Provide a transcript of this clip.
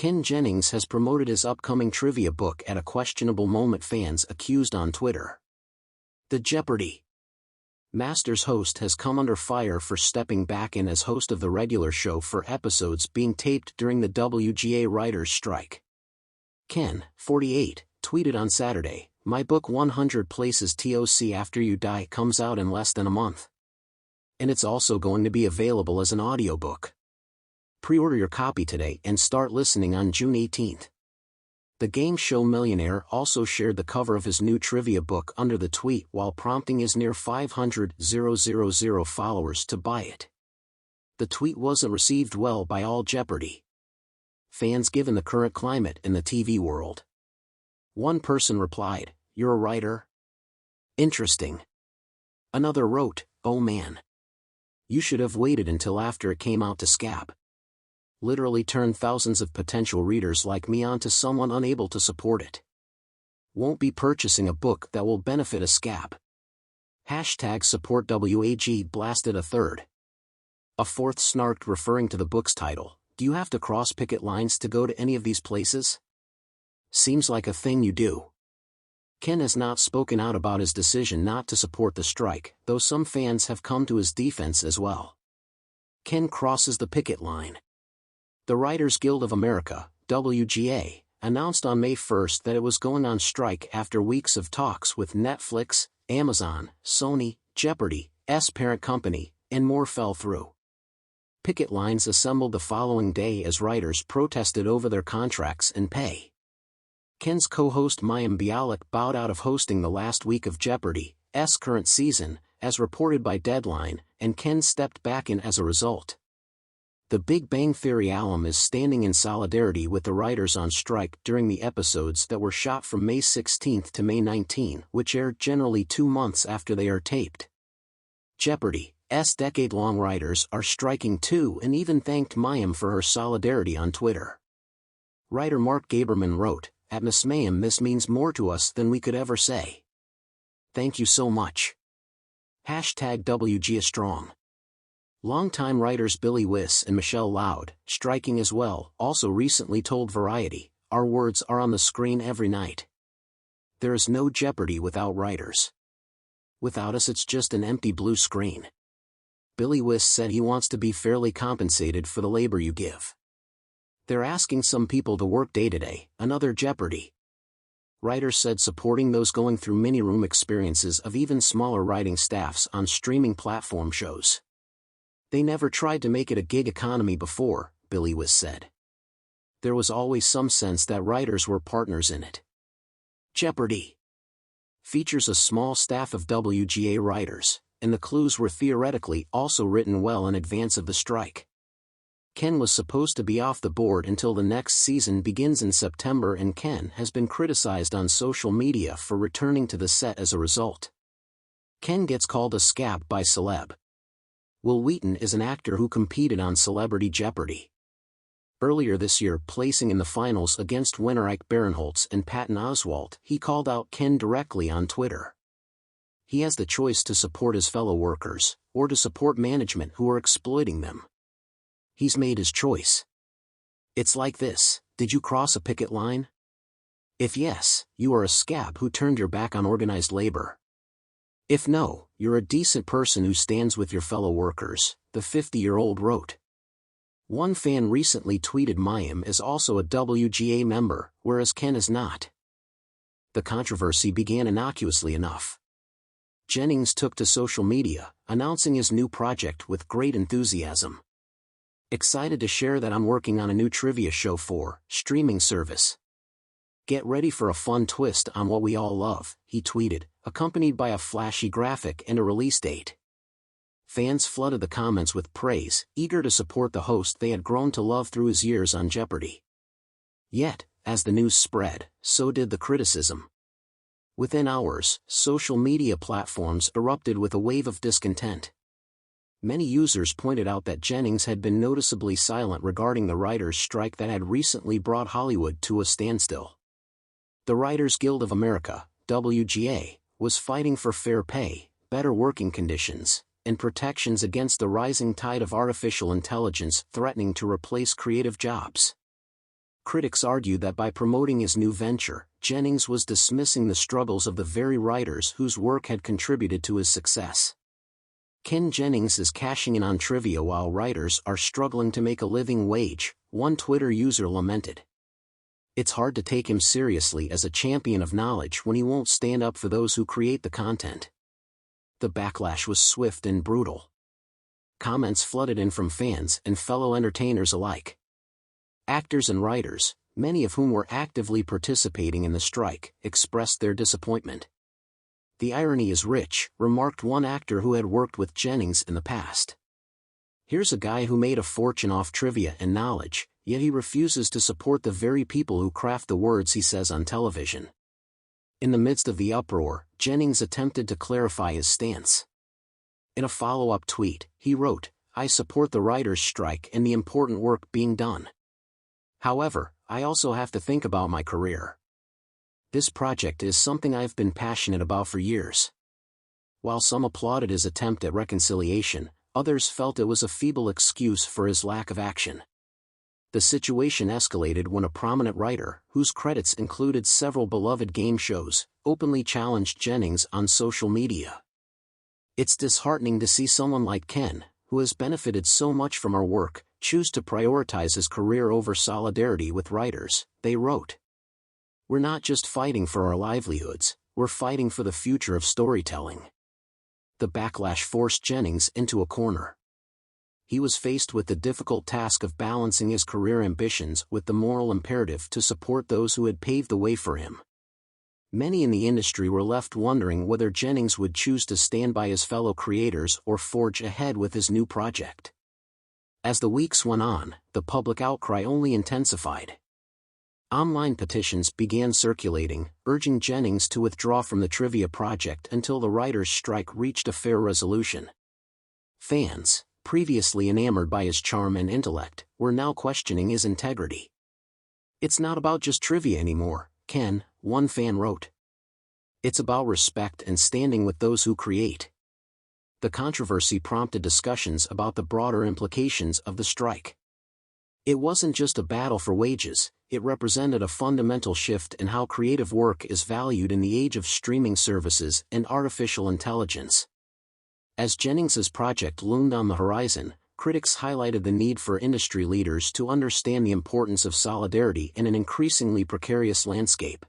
Ken Jennings has promoted his upcoming trivia book at a questionable moment fans accused on Twitter. The Jeopardy! Masters host has come under fire for stepping back in as host of the regular show for episodes being taped during the WGA writers' strike. Ken, 48, tweeted on Saturday, "My book 100 Places TOC After You Die comes out in less than a month. And it's also going to be available as an audiobook. Pre-order your copy today and start listening on June 18th. The game show millionaire also shared the cover of his new trivia book under the tweet while prompting his near 500,000 followers to buy it. The tweet wasn't received well by all Jeopardy! Fans given the current climate in the TV world. One person replied, "You're a writer? Interesting." Another wrote, "Oh man. You should have waited until after it came out to scab. Literally turned thousands of potential readers like me onto someone unable to support it. Won't be purchasing a book that will benefit a scab. #SupportWAG blasted a third. A fourth snarked referring to the book's title, "Do you have to cross picket lines to go to any of these places? Seems like a thing you do." Ken has not spoken out about his decision not to support the strike, though some fans have come to his defense as well. Ken crosses the picket line. The Writers Guild of America, WGA, announced on May 1 that it was going on strike after weeks of talks with Netflix, Amazon, Sony, Jeopardy's parent company, and more fell through. Picket lines assembled the following day as writers protested over their contracts and pay. Ken's co-host Mayim Bialik bowed out of hosting the last week of Jeopardy's current season, as reported by Deadline, and Ken stepped back in as a result. The Big Bang Theory alum is standing in solidarity with the writers on strike during the episodes that were shot from May 16 to May 19, which aired generally 2 months after they are taped. Jeopardy's decade-long writers are striking too and even thanked Mayim for her solidarity on Twitter. Writer Mark Gaberman wrote, "At Miss Mayim, this means more to us than we could ever say. Thank you so much. #WGA Strong." Longtime writers Billy Wiss and Michelle Loud, striking as well, also recently told Variety, "Our words are on the screen every night. There is no Jeopardy without writers. Without us it's just an empty blue screen." Billy Wiss said he wants to be fairly compensated for the labor you give. "They're asking some people to work day-to-day, another Jeopardy." Writers said supporting those going through mini-room experiences of even smaller writing staffs on streaming platform shows. "They never tried to make it a gig economy before," Billy Wiss said. "There was always some sense that writers were partners in it." Jeopardy! Features a small staff of WGA writers, and the clues were theoretically also written well in advance of the strike. Ken was supposed to be off the board until the next season begins in September, and Ken has been criticized on social media for returning to the set as a result. Ken gets called a scab by celeb. Will Wheaton is an actor who competed on Celebrity Jeopardy! Earlier this year, placing in the finals against winner Ike Barinholtz and Patton Oswalt, he called out Ken directly on Twitter. He has the choice to support his fellow workers, or to support management who are exploiting them. He's made his choice. It's like this: did you cross a picket line? If yes, you are a scab who turned your back on organized labor. If no, you're a decent person who stands with your fellow workers, the 50-year-old wrote. One fan recently tweeted Mayim is also a WGA member, whereas Ken is not. The controversy began innocuously enough. Jennings took to social media, announcing his new project with great enthusiasm. "Excited to share that I'm working on a new trivia show for streaming service. Get ready for a fun twist on what we all love," he tweeted, accompanied by a flashy graphic and a release date. Fans flooded the comments with praise, eager to support the host they had grown to love through his years on Jeopardy! Yet, as the news spread, so did the criticism. Within hours, social media platforms erupted with a wave of discontent. Many users pointed out that Jennings had been noticeably silent regarding the writers' strike that had recently brought Hollywood to a standstill. The Writers Guild of America, WGA, was fighting for fair pay, better working conditions, and protections against the rising tide of artificial intelligence threatening to replace creative jobs. critics argued that by promoting his new venture, Jennings was dismissing the struggles of the very writers whose work had contributed to his success. Ken Jennings is cashing in on trivia while writers are struggling to make a living wage, one Twitter user lamented. It's hard to take him seriously as a champion of knowledge when he won't stand up for those who create the content. The backlash was swift and brutal. Comments flooded in from fans and fellow entertainers alike. Actors and writers, many of whom were actively participating in the strike, expressed their disappointment. "The irony is rich," remarked one actor who had worked with Jennings in the past. "Here's a guy who made a fortune off trivia and knowledge, yet he refuses to support the very people who craft the words he says on television." In the midst of the uproar, Jennings attempted to clarify his stance. In a follow-up tweet, he wrote, "I support the writers' strike and the important work being done. However, I also have to think about my career. This project is something I've been passionate about for years." While some applauded his attempt at reconciliation, others felt it was a feeble excuse for his lack of action. The situation escalated when a prominent writer, whose credits included several beloved game shows, openly challenged Jennings on social media. "It's disheartening to see someone like Ken, who has benefited so much from our work, choose to prioritize his career over solidarity with writers," they wrote. "We're not just fighting for our livelihoods, we're fighting for the future of storytelling." The backlash forced Jennings into a corner. He was faced with the difficult task of balancing his career ambitions with the moral imperative to support those who had paved the way for him. Many in the industry were left wondering whether Jennings would choose to stand by his fellow creators or forge ahead with his new project. As the weeks went on, the public outcry only intensified. Online petitions began circulating, urging Jennings to withdraw from the trivia project until the writers' strike reached a fair resolution. Fans, previously enamored by his charm and intellect, were now questioning his integrity. "It's not about just trivia anymore, Ken," one fan wrote. "It's about respect and standing with those who create." The controversy prompted discussions about the broader implications of the strike. It wasn't just a battle for wages, it represented a fundamental shift in how creative work is valued in the age of streaming services and artificial intelligence. As Jennings's project loomed on the horizon, critics highlighted the need for industry leaders to understand the importance of solidarity in an increasingly precarious landscape.